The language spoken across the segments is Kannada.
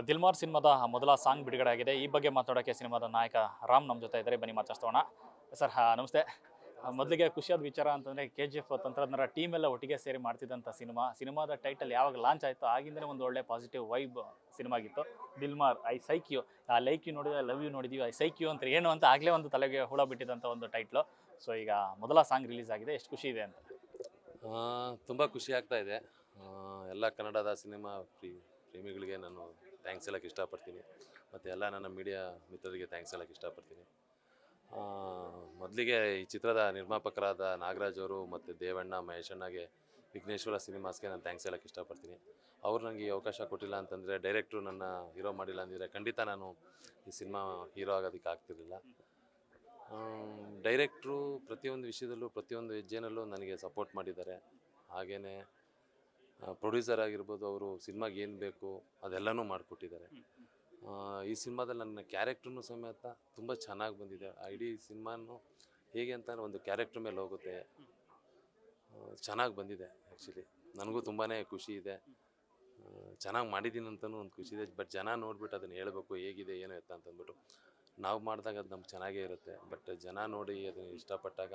ದಿಲ್ಮಾರ್ ಸಿನಿಮಾದ ಮೊದಲ ಸಾಂಗ್ ಬಿಡುಗಡೆ ಆಗಿದೆ. ಈ ಬಗ್ಗೆ ಮಾತಾಡೋಕ್ಕೆ ಸಿನಿಮಾದ ನಾಯಕ ರಾಮ್ ನಮ್ಮ ಜೊತೆ ಇದ್ದಾರೆ. ಬನ್ನಿ ಮಾತಾಡ್ಸೋಣ. ಸರ್ ನಮಸ್ತೆ. ಮೊದಲಿಗೆ ಖುಷಿಯಾದ ವಿಚಾರ ಅಂತಂದರೆ KGF ತಂತ್ರಜ್ಞರ ಟೀಮ್ ಎಲ್ಲ ಒಟ್ಟಿಗೆ ಸೇರಿ ಮಾಡ್ತಿದ್ದಂಥ ಸಿನಿಮಾದ ಟೈಟಲ್ ಯಾವಾಗ ಲಾಂಚ್ ಆಯಿತು ಆಗಿಂದನೇ ಒಂದು ಒಳ್ಳೆ ಪಾಸಿಟಿವ್ ವೈಬ್ ಸಿನಿಮಾ ಆಗಿತ್ತು. ದಿಲ್ಮಾರ್ ಐ ಸೈಕ್ ಯು, ಆ ಲೈಕ್ ಯು ನೋಡಿದ್ರೆ ಲವ್ ಯು ನೋಡಿದ್ವಿ, ಐ ಸೈಕ್ ಯು ಅಂತ ಏನು ಅಂತ ಆಗಲೇ ಒಂದು ತಲೆಗೆ ಹುಳ ಬಿಟ್ಟಿದ್ದಂಥ ಒಂದು ಟೈಟ್ಲು. ಸೊ ಈಗ ಮೊದಲ ಸಾಂಗ್ ರಿಲೀಸ್ ಆಗಿದೆ, ಎಷ್ಟು ಖುಷಿ ಇದೆ ಅಂತ? ತುಂಬ ಖುಷಿ ಆಗ್ತಾ ಇದೆ. ಎಲ್ಲ ಕನ್ನಡದ ಸಿನಿಮಾ ಪ್ರೇಮಿಗಳಿಗೆ ನಾನು ಥ್ಯಾಂಕ್ಸ್ ಹೇಳೋಕ್ಕೆ ಇಷ್ಟಪಡ್ತೀನಿ. ಮತ್ತು ಎಲ್ಲ ನನ್ನ ಮೀಡಿಯಾ ಮಿತ್ರರಿಗೆ ಥ್ಯಾಂಕ್ಸ್ ಹೇಳೋಕ್ಕೆ ಇಷ್ಟಪಡ್ತೀನಿ. ಮೊದಲಿಗೆ ಈ ಚಿತ್ರದ ನಿರ್ಮಾಪಕರಾದ ನಾಗರಾಜ್ ಅವರು ಮತ್ತು ದೇವಣ್ಣ, ಮಹೇಶಣ್ಣಗೆ, ವಿಘ್ನೇಶ್ವರ ಸಿನಿಮಾಸ್ಗೆ ನಾನು ಥ್ಯಾಂಕ್ಸ್ ಹೇಳೋಕ್ಕೆ ಇಷ್ಟಪಡ್ತೀನಿ. ಅವ್ರು ನನಗೆ ಈ ಅವಕಾಶ ಕೊಟ್ಟಿಲ್ಲ ಅಂತಂದರೆ, ಡೈರೆಕ್ಟ್ರು ನನ್ನ ಹೀರೋ ಮಾಡಿಲ್ಲ ಅಂದಿದ್ರೆ ಖಂಡಿತ ನಾನು ಈ ಸಿನಿಮಾ ಹೀರೋ ಆಗೋದಕ್ಕೆ ಆಗ್ತಿರಲಿಲ್ಲ. ಡೈರೆಕ್ಟ್ರು ಪ್ರತಿಯೊಂದು ವಿಷಯದಲ್ಲೂ ಪ್ರತಿಯೊಂದು ಹೆಜ್ಜೆನಲ್ಲೂ ನನಗೆ ಸಪೋರ್ಟ್ ಮಾಡಿದ್ದಾರೆ. ಹಾಗೆಯೇ ಪ್ರೊಡ್ಯೂಸರ್ ಆಗಿರ್ಬೋದು, ಅವರು ಸಿನಿಮಾಗೆ ಏನು ಬೇಕು ಅದೆಲ್ಲನೂ ಮಾಡಿಕೊಟ್ಟಿದ್ದಾರೆ. ಈ ಸಿನಿಮಾದಲ್ಲಿ ನನ್ನ ಕ್ಯಾರೆಕ್ಟ್ರೂ ಸಮೇತ ತುಂಬ ಚೆನ್ನಾಗಿ ಬಂದಿದೆ. ಇಡೀ ಸಿನಿಮಾನು ಹೇಗೆ ಅಂತ ಒಂದು ಕ್ಯಾರೆಕ್ಟ್ರ್ ಮೇಲೆ ಹೋಗುತ್ತೆ, ಚೆನ್ನಾಗಿ ಬಂದಿದೆ. ಆ್ಯಕ್ಚುಲಿ ನನಗೂ ತುಂಬಾ ಖುಷಿ ಇದೆ. ಚೆನ್ನಾಗಿ ಮಾಡಿದ್ದೀನಿ ಅಂತಲೂ ಒಂದು ಖುಷಿ ಇದೆ. ಬಟ್ ಜನ ನೋಡಿಬಿಟ್ಟು ಅದನ್ನು ಹೇಳಬೇಕು ಹೇಗಿದೆ ಏನು ಎತ್ತ ಅಂತಂದ್ಬಿಟ್ಟು. ನಾವು ಮಾಡಿದಾಗ ಅದು ನಮ್ಗೆ ಚೆನ್ನಾಗೇ ಇರುತ್ತೆ. ಬಟ್ ಜನ ನೋಡಿ ಅದನ್ನು ಇಷ್ಟಪಟ್ಟಾಗ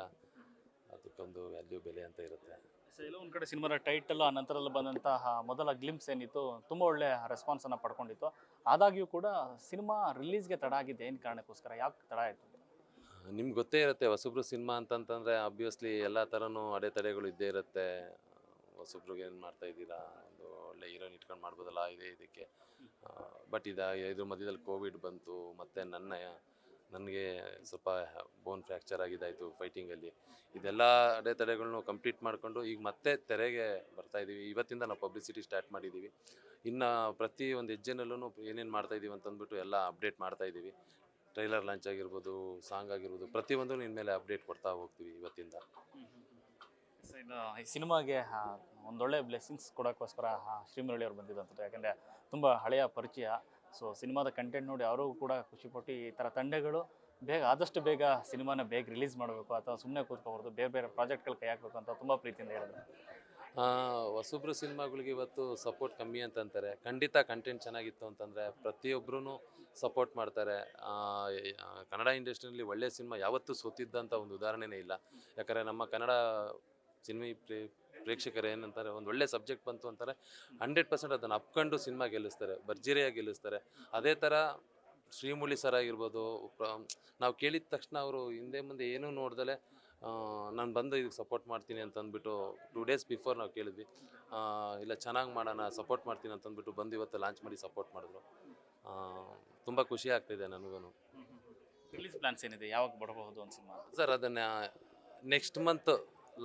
ಅದಕ್ಕೊಂದು ವ್ಯಾಲ್ಯೂ, ಬೆಲೆ ಅಂತ ಇರುತ್ತೆ. ಸೊ ಎಲ್ಲೋ ಒಂದು ಕಡೆ ಸಿನಿಮಾದ ಟೈಟಲ್ ಆ ನಂತರದಲ್ಲಿ ಬಂದಂತಹ ಮೊದಲ ಗ್ಲಿಮ್ಸ್ ಏನಿತ್ತು ತುಂಬ ಒಳ್ಳೆ ರೆಸ್ಪಾನ್ಸನ್ನು ಪಡ್ಕೊಂಡಿತ್ತು. ಆದಾಗ್ಯೂ ಕೂಡ ಸಿನಿಮಾ ರಿಲೀಸ್ಗೆ ತಡ ಆಗಿದೆ, ಏನು ಕಾರಣಕ್ಕೋಸ್ಕರ, ಯಾಕೆ ತಡ ಆಯಿತು? ನಿಮ್ಗೆ ಗೊತ್ತೇ ಇರುತ್ತೆ, ಹೊಸಬ್ರು ಸಿನಿಮಾ ಅಂತಂತಂದರೆ ಆಬ್ವಿಯಸ್ಲಿ ಎಲ್ಲ ಥರನೂ ಅಡೆತಡೆಗಳು ಇದ್ದೇ ಇರುತ್ತೆ. ಹೊಸಬ್ರಿಗೆ ಏನು ಮಾಡ್ತಾ ಇದ್ದೀರಾ, ಒಂದು ಒಳ್ಳೆ ಹೀರೋಯಿನ್ ಇಟ್ಕೊಂಡು ಮಾಡ್ಬೋದಲ್ಲ ಇದಕ್ಕೆ. ಬಟ್ ಇದ್ರ ಮಧ್ಯದಲ್ಲಿ ಕೋವಿಡ್ ಬಂತು, ಮತ್ತು ನನಗೆ ಸ್ವಲ್ಪ ಬೋನ್ ಫ್ರ್ಯಾಕ್ಚರ್ ಆಗಿದ್ದಾಯಿತು ಫೈಟಿಂಗಲ್ಲಿ. ಇದೆಲ್ಲ ಅಡೆತಡೆಗಳನ್ನೂ ಕಂಪ್ಲೀಟ್ ಮಾಡಿಕೊಂಡು ಈಗ ಮತ್ತೆ ತೆರೆಗೆ ಬರ್ತಾಯಿದ್ದೀವಿ. ಇವತ್ತಿಂದ ನಾವು ಪಬ್ಲಿಸಿಟಿ ಸ್ಟಾರ್ಟ್ ಮಾಡಿದ್ದೀವಿ. ಇನ್ನು ಪ್ರತಿ ಒಂದು ಹೆಜ್ಜೆನಲ್ಲೂ ಏನೇನು ಮಾಡ್ತಾಯಿದ್ದೀವಿ ಅಂತಂದ್ಬಿಟ್ಟು ಎಲ್ಲ ಅಪ್ಡೇಟ್ ಮಾಡ್ತಾಯಿದ್ದೀವಿ. ಟ್ರೈಲರ್ ಲಾಂಚ್ ಆಗಿರ್ಬೋದು, ಸಾಂಗ್ ಆಗಿರ್ಬೋದು, ಪ್ರತಿಯೊಂದು ಇನ್ಮೇಲೆ ಅಪ್ಡೇಟ್ ಕೊಡ್ತಾ ಹೋಗ್ತೀವಿ ಇವತ್ತಿಂದ. ಸೊ ಇನ್ನು ಈ ಸಿನಿಮಾಗೆ ಒಂದೊಳ್ಳೆ ಬ್ಲೆಸ್ಸಿಂಗ್ಸ್ ಕೊಡೋಕ್ಕೋಸ್ಕರ ಶ್ರೀಮುರಳಿ ಅವ್ರು ಬಂದಿದ್ದಂಥದ್ದು. ಯಾಕೆಂದರೆ ತುಂಬ ಹಳೆಯ ಪರಿಚಯ. ಸೊ ಸಿನಿಮಾದ ಕಂಟೆಂಟ್ ನೋಡಿ ಅವರು ಕೂಡ ಖುಷಿಪಟ್ಟು ಈ ಥರ ತಂಡಗಳು ಆದಷ್ಟು ಬೇಗ ಸಿನಿಮಾನ ಬೇಗ ರಿಲೀಸ್ ಮಾಡಬೇಕು, ಅಥವಾ ಸುಮ್ಮನೆ ಕೂತ್ಕೋಬಾರ್ದು, ಬೇರೆ ಬೇರೆ ಪ್ರಾಜೆಕ್ಟ್ಗಳು ಕೈ ಹಾಕಬೇಕು ಅಂತ ತುಂಬ ಪ್ರೀತಿಯಿಂದ ಹೇಳಿದ್ರು. ಹೊಸಬ್ರು ಸಿನಿಮಾಗಳಿಗೆ ಇವತ್ತು ಸಪೋರ್ಟ್ ಕಮ್ಮಿ ಅಂತಂತಾರೆ. ಖಂಡಿತ ಕಂಟೆಂಟ್ ಚೆನ್ನಾಗಿತ್ತು ಅಂತಂದರೆ ಪ್ರತಿಯೊಬ್ಬರೂ ಸಪೋರ್ಟ್ ಮಾಡ್ತಾರೆ. ಕನ್ನಡ ಇಂಡಸ್ಟ್ರಿಯಲ್ಲಿ ಒಳ್ಳೆಯ ಸಿನಿಮಾ ಯಾವತ್ತೂ ಸೋತಿದ್ದಂಥ ಒಂದು ಉದಾಹರಣೆನೇ ಇಲ್ಲ. ಯಾಕಂದರೆ ನಮ್ಮ ಕನ್ನಡ ಸಿನಿಮಾ ಪ್ರೇಕ್ಷಕರು ಏನಂತಾರೆ, ಒಂದು ಒಳ್ಳೆ ಸಬ್ಜೆಕ್ಟ್ ಬಂತು ಅಂತಾರೆ 100% ಅದನ್ನು ಅಪ್ಕೊಂಡು ಸಿನಿಮಾ ಗೆಲ್ಲಿಸ್ತಾರೆ, ಭರ್ಜರಿಯಾಗಿ ಗೆಲ್ಲಿಸ್ತಾರೆ. ಅದೇ ಥರ ಶ್ರೀಮುರಳಿ ಸರ್ ಆಗಿರ್ಬೋದು, ನಾವು ಕೇಳಿದ ತಕ್ಷಣ ಅವರು ಹಿಂದೆ ಮುಂದೆ ಏನೂ ನೋಡ್ದಲೆ ನಾನು ಬಂದು ಇದಕ್ಕೆ ಸಪೋರ್ಟ್ ಮಾಡ್ತೀನಿ ಅಂತಂದ್ಬಿಟ್ಟು 2 days ಬಿಫೋರ್ ನಾವು ಕೇಳಿದ್ವಿ. ಇಲ್ಲ ಚೆನ್ನಾಗಿ ಮಾಡೋಣ, ಸಪೋರ್ಟ್ ಮಾಡ್ತೀನಿ ಅಂತಂದ್ಬಿಟ್ಟು ಬಂದು ಇವತ್ತು ಲಾಂಚ್ ಮಾಡಿ ಸಪೋರ್ಟ್ ಮಾಡಿದ್ರು. ತುಂಬ ಖುಷಿ ಆಗ್ತಿದೆ ನನಗೂ. ರಿಲೀಸ್ ಪ್ಲಾನ್ಸ್ ಏನಿದೆ, ಯಾವಾಗ ಬರಬಹುದು ಒಂದು ಸಿನಿಮಾ? ಸರ್ ಅದನ್ನು ನೆಕ್ಸ್ಟ್ ಮಂತ್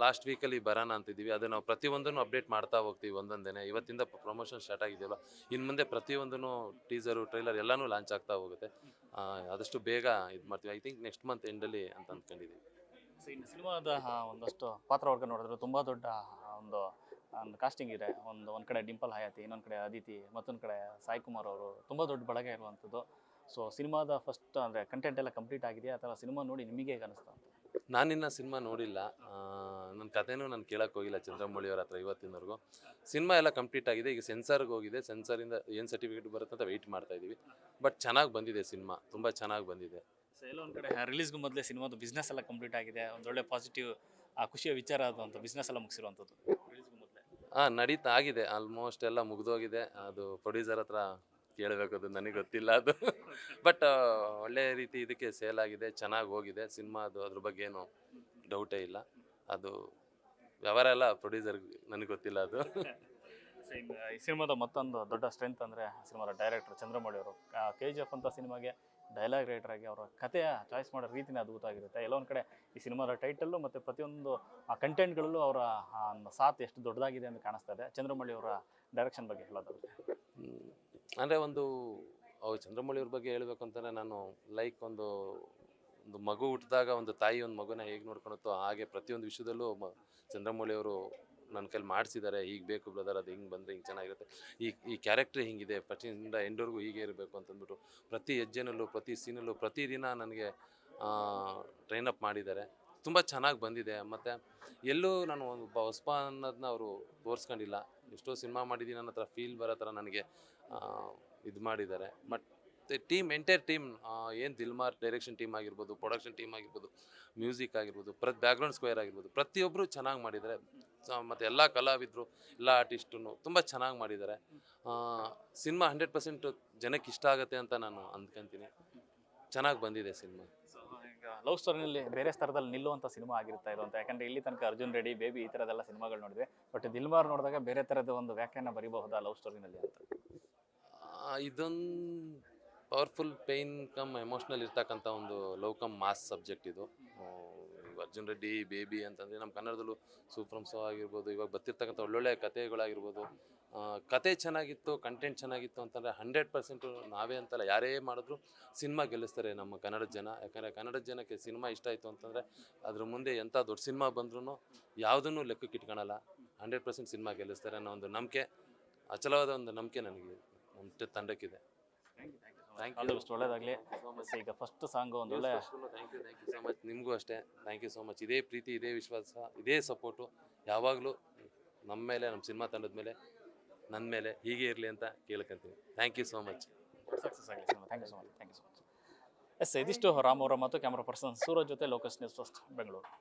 ಲಾಸ್ಟ್ ವೀಕಲ್ಲಿ ಬರೋಣ ಅಂತಿದ್ದೀವಿ. ಅದು ನಾವು ಪ್ರತಿಯೊಂದನ್ನು ಅಪ್ಡೇಟ್ ಮಾಡ್ತಾ ಹೋಗ್ತೀವಿ ಒಂದೊಂದೇ. ಇವತ್ತಿಂದ ಪ್ರಮೋಷನ್ ಸ್ಟಾರ್ಟ್ ಆಗಿದೆಯಲ್ಲ, ಇನ್ನು ಮುಂದೆ ಪ್ರತಿಯೊಂದೂ ಟೀಸರು, ಟ್ರೈಲರ್ ಎಲ್ಲನೂ ಲಾಂಚ್ ಆಗ್ತಾ ಹೋಗುತ್ತೆ. ಆದಷ್ಟು ಬೇಗ ಇದು ಮಾಡ್ತೀವಿ. ಐ ಥಿಂಕ್ ನೆಕ್ಸ್ಟ್ ಮಂತ್ ಎಂಡಲ್ಲಿ ಅಂತ ಅಂದ್ಕೊಂಡಿದ್ದೀವಿ. ಸೊ ಇನ್ನು ಸಿನಿಮಾದ ಒಂದಷ್ಟು ಪಾತ್ರವರ್ಗ ನೋಡಿದ್ರೆ ತುಂಬ ದೊಡ್ಡ ಒಂದು ಕಾಸ್ಟಿಂಗ್ ಇದೆ. ಒಂದು ಕಡೆ ಡಿಂಪಲ್ ಹಯಾತಿ, ಇನ್ನೊಂದು ಕಡೆ ಅದಿತಿ, ಮತ್ತೊಂದು ಕಡೆ ಸಾಯಿ ಕುಮಾರ್ ಅವರು, ತುಂಬ ದೊಡ್ಡ ಬಳಗ ಇರುವಂಥದ್ದು. ಸೊ ಸಿನಿಮಾದ ಫಸ್ಟ್ ಅಂದರೆ ಕಂಟೆಂಟ್ ಎಲ್ಲ ಕಂಪ್ಲೀಟ್ ಆಗಿದೆಯಾ, ಅಥವಾ ಸಿನಿಮಾ ನೋಡಿ ನಿಮಗೆ ಹೇಗೆ ಅನಿಸ್ತಾ ಅಂತ? ನಾನಿನ್ನ ಸಿನಿಮಾ ನೋಡಿಲ್ಲ. ನನ್ನ ಕಥೆನೂ ನಾನು ಕೇಳೋಕ್ಕೆ ಹೋಗಿಲ್ಲ ಚಂದ್ರಮೌಳಿ ಅವ್ರ ಹತ್ರ ಇವತ್ತಿನವರೆಗೂ. ಸಿನಿಮಾ ಎಲ್ಲ ಕಂಪ್ಲೀಟ್ ಆಗಿದೆ. ಈಗ ಸೆನ್ಸಾರ್ಗೆ ಹೋಗಿದೆ. ಸೆನ್ಸಾರಿಂದ ಏನು ಸರ್ಟಿಫಿಕೇಟ್ ಬರುತ್ತೆ ಅಂತ ವೆಯ್ಟ್ ಮಾಡ್ತಾ ಇದ್ದೀವಿ. ಬಟ್ ಚೆನ್ನಾಗಿ ಬಂದಿದೆ ಸಿನಿಮಾ, ತುಂಬ ಚೆನ್ನಾಗಿ ಬಂದಿದೆ. ಸೊ ಎಲ್ಲ ಒಂದು ಕಡೆ ರಿಲೀಸ್ಗೂ ಮೊದಲೇ ಸಿನಿಮಾದ ಬಿಸ್ನೆಸ್ ಎಲ್ಲ ಕಂಪ್ಲೀಟ್ ಆಗಿದೆ. ಒಂದೊಳ್ಳೆ ಪಾಸಿಟಿವ್ ಖುಷಿಯ ವಿಚಾರ ಆದಂಥ ಬಿಸ್ನೆಸ್ ಎಲ್ಲ ಮುಗಿಸಿರುವಂಥದ್ದು ರಿಲೀಸ್ಗೂ ಮೊದಲೇ. ನಡೀತಾ ಆಗಿದೆ, ಆಲ್ಮೋಸ್ಟ್ ಎಲ್ಲ ಮುಗಿದೋಗಿದೆ. ಅದು ಪ್ರೊಡ್ಯೂಸರ್ ಹತ್ರ ಕೇಳಬೇಕು, ಅದು ನನಗೆ ಗೊತ್ತಿಲ್ಲ ಅದು. ಬಟ್ ಒಳ್ಳೆ ರೀತಿ ಇದಕ್ಕೆ ಸೇಲ್ ಆಗಿದೆ, ಚೆನ್ನಾಗಿ ಹೋಗಿದೆ ಸಿನಿಮಾ. ಅದ್ರ ಬಗ್ಗೆ ಏನು ಡೌಟೇ ಇಲ್ಲ. ಅದು ವ್ಯವಹಾರ ಎಲ್ಲ ಪ್ರೊಡ್ಯೂಸರ್ಗೆ, ನನಗೆ ಗೊತ್ತಿಲ್ಲ ಅದು. ಈ ಸಿನಿಮಾದ ಮತ್ತೊಂದು ದೊಡ್ಡ ಸ್ಟ್ರೆಂತ್ ಅಂದರೆ ಸಿನಿಮಾದ ಡೈರೆಕ್ಟರ್ ಚಂದ್ರಮೌಳಿ ಅವರು. KGF ಅಂತ ಸಿನಿಮಾಗೆ ಡೈಲಾಗ್ ರೈಟರ್ ಆಗಿ ಅವರ ಕಥೆಯ ಚಾಯ್ಸ್ ಮಾಡೋ ರೀತಿನೇ ಅದ್ಭುತ ಆಗಿರುತ್ತೆ. ಎಲ್ಲೋ ಒಂದು ಕಡೆ ಈ ಸಿನಿಮಾದ ಟೈಟಲ್ಲು ಮತ್ತು ಪ್ರತಿಯೊಂದು ಕಂಟೆಂಟ್ಗಳಲ್ಲೂ ಅವರ ಸಾಥ್ ಎಷ್ಟು ದೊಡ್ಡದಾಗಿದೆ ಅಂತ ಕಾಣಿಸ್ತಾ ಇದೆ. ಚಂದ್ರಮೌಳಿ ಅವರ ಡೈರೆಕ್ಷನ್ ಬಗ್ಗೆ ಹೇಳೋದಾಗುತ್ತೆ ಅಂದರೆ ಅವ್ರು ಚಂದ್ರಮೌಳಿ ಅವ್ರ ಬಗ್ಗೆ ಹೇಳಬೇಕು ಅಂತಂದರೆ, ನಾನು ಲೈಕ್ ಒಂದು ಮಗು ಹುಟ್ಟಿದಾಗ ಒಂದು ತಾಯಿ ಒಂದು ಮಗುನ ಹೇಗೆ ನೋಡ್ಕೊಳುತ್ತೋ ಹಾಗೆ ಪ್ರತಿಯೊಂದು ವಿಷಯದಲ್ಲೂ ಚಂದ್ರಮೌಳಿ ಅವರು ನನ್ನ ಕೈಲಿ ಮಾಡಿಸಿದ್ದಾರೆ. ಹೀಗೆ ಬೇಕು ಬ್ರದರ್, ಅದು ಹಿಂಗೆ ಬಂದರೆ ಹಿಂಗೆ ಚೆನ್ನಾಗಿರುತ್ತೆ, ಈ ಕ್ಯಾರೆಕ್ಟ್ರ್ ಹಿಂಗಿದೆ, ಫಸ್ಟಿಂದ ಎಂಡ್ವರೆಗೂ ಹೀಗೆ ಇರಬೇಕು ಅಂತಂದ್ಬಿಟ್ಟು ಪ್ರತಿ ಹೆಜ್ಜೆನಲ್ಲೂ, ಪ್ರತಿ ಸೀನಲ್ಲೂ, ಪ್ರತಿದಿನ ನನಗೆ ಟ್ರೈನಪ್ ಮಾಡಿದ್ದಾರೆ. ತುಂಬ ಚೆನ್ನಾಗಿ ಬಂದಿದೆ. ಮತ್ತು ಎಲ್ಲೂ ನಾನು ಒಬ್ಬ ಹೊಸಬ ಅನ್ನೋದನ್ನ ಅವರು ತೋರಿಸ್ಕೊಂಡಿಲ್ಲ. ಎಷ್ಟೋ ಸಿನಿಮಾ ಮಾಡಿದ್ದೀನಿ, ನನ್ನ ಹತ್ರ ಫೀಲ್ ಬರೋ ಥರ ನನಗೆ ಇದು ಮಾಡಿದ್ದಾರೆ. ಬಟ್ ಟೀಮ್ ಎಂಟೈರ್ ಟೀಮ್ ಏನು ದಿಲ್ಮಾರ್ ಡೈರೆಕ್ಷನ್ ಟೀಮ್ ಆಗಿರ್ಬೋದು, ಪ್ರೊಡಕ್ಷನ್ ಟೀಮ್ ಆಗಿರ್ಬೋದು, ಮ್ಯೂಸಿಕ್ ಆಗಿರ್ಬೋದು, ಬ್ಯಾಕ್ಗ್ರೌಂಡ್ ಸ್ಕ್ವೇರ್ ಆಗಿರ್ಬೋದು, ಪ್ರತಿಯೊಬ್ಬರು ಚೆನ್ನಾಗಿ ಮಾಡಿದ್ದಾರೆ. ಮತ್ತು ಎಲ್ಲ ಕಲಾವಿದರು, ಎಲ್ಲ ಆರ್ಟಿಸ್ಟು ತುಂಬ ಚೆನ್ನಾಗಿ ಮಾಡಿದ್ದಾರೆ. ಸಿನಿಮಾ 100% ಜನಕ್ಕೆ ಇಷ್ಟ ಆಗುತ್ತೆ ಅಂತ ನಾನು ಅಂದ್ಕೊಂತೀನಿ. ಚೆನ್ನಾಗಿ ಬಂದಿದೆ ಸಿನಿಮಾ. ಈಗ ಲವ್ ಸ್ಟೋರಿನಲ್ಲಿ ಬೇರೆ ಸ್ತರದಲ್ಲಿ ನಿಲ್ಲುವಂಥ ಸಿನಿಮಾ ಆಗಿರ್ತಾ ಇದು ಅಂತ, ಯಾಕಂದ್ರೆ ಇಲ್ಲಿ ತನಕ ಅರ್ಜುನ್ ರೆಡ್ಡಿ, ಬೇಬಿ ಈ ಥರದೆಲ್ಲ ಸಿನಿಮಾಗಳು ನೋಡಿದ್ವಿ. ಬಟ್ ದಿಲ್ಮಾರ್ ನೋಡಿದಾಗ ಬೇರೆ ಥರದ ಒಂದು ವ್ಯಾಖ್ಯಾನ ಬರೀಬಹುದಾ ಲವ್ ಸ್ಟೋರಿನಲ್ಲಿ ಅಂತ? ಇದೊಂದು ಪವರ್ಫುಲ್ ಪೇಯ್ನ್ ಕಮ್ ಎಮೋಷ್ನಲ್ ಇರ್ತಕ್ಕಂಥ ಒಂದು ಲವ್ ಕಮ್ ಮಾಸ್ ಸಬ್ಜೆಕ್ಟ್ ಇದು. ಅರ್ಜುನ್ ರೆಡ್ಡಿ, ಬೇಬಿ ಅಂತಂದರೆ ನಮ್ಮ ಕನ್ನಡದಲ್ಲೂ ಸೂಫ್ರಮ್ ಸೋ ಆಗಿರ್ಬೋದು, ಇವಾಗ ಬರ್ತಿರ್ತಕ್ಕಂಥ ಒಳ್ಳೊಳ್ಳೆ ಕಥೆಗಳಾಗಿರ್ಬೋದು. ಕತೆ ಚೆನ್ನಾಗಿತ್ತು, ಕಂಟೆಂಟ್ ಚೆನ್ನಾಗಿತ್ತು ಅಂತಂದರೆ 100% ನಾವೇ ಅಂತಲ್ಲ, ಯಾರೇ ಮಾಡಿದ್ರು ಸಿನಿಮಾ ಗೆಲ್ಲಿಸ್ತಾರೆ ನಮ್ಮ ಕನ್ನಡದ ಜನ. ಯಾಕಂದರೆ ಕನ್ನಡದ ಜನಕ್ಕೆ ಸಿನಿಮಾ ಇಷ್ಟ ಆಯಿತು ಅಂತಂದರೆ ಅದ್ರ ಮುಂದೆ ಎಂಥ ದೊಡ್ಡ ಸಿನಿಮಾ ಬಂದ್ರೂ ಯಾವುದನ್ನು ಲೆಕ್ಕಕ್ಕೆ ಇಟ್ಕೊಳಲ್ಲ. 100% ಸಿನಿಮಾ ಗೆಲ್ಲಿಸ್ತಾರೆ ಅನ್ನೋ ಒಂದು ನಂಬಿಕೆ, ಅಚಲವಾದ ಒಂದು ನಂಬಿಕೆ ನನಗೆ ನಮ್ಮ ತಂಡಕ್ಕಿದೆ. Thank you. ಅಷ್ಟು ಒಳ್ಳೇದಾಗಲಿ. ಈಗ ಫಸ್ಟ್ ಸಾಂಗು ಒಂದು ಒಳ್ಳೆ ಥ್ಯಾಂಕ್ ಯು ಸೊ ಮಚ್. ನಿಮಗೂ ಅಷ್ಟೇ ಥ್ಯಾಂಕ್ ಯು ಸೊ ಮಚ್. ಇದೇ ಪ್ರೀತಿ, ಇದೇ ವಿಶ್ವಾಸ, ಇದೇ ಸಪೋರ್ಟು ಯಾವಾಗಲೂ ನಮ್ಮ ಮೇಲೆ, ನಮ್ಮ ಸಿನಿಮಾ ತಂಡದ ಮೇಲೆ, ನನ್ನ ಮೇಲೆ ಹೀಗೆ ಇರಲಿ ಅಂತ ಕೇಳ್ಕೊಂತೀನಿ. Thank you so much. Success ಆಗಲಿ cinema. Thank you so much. Thank you so much. Yes, ಇದಿಷ್ಟು ರಾಮ್ ಅವರ ಮತ್ತು ಕ್ಯಾಮ್ರಾ ಪರ್ಸನ್ ಸೂರಜ್ ಜೊತೆ ಲೋಕಸ್ ನ್ಯೂಸ್ ಫಸ್ಟ್ ಬೆಂಗಳೂರು.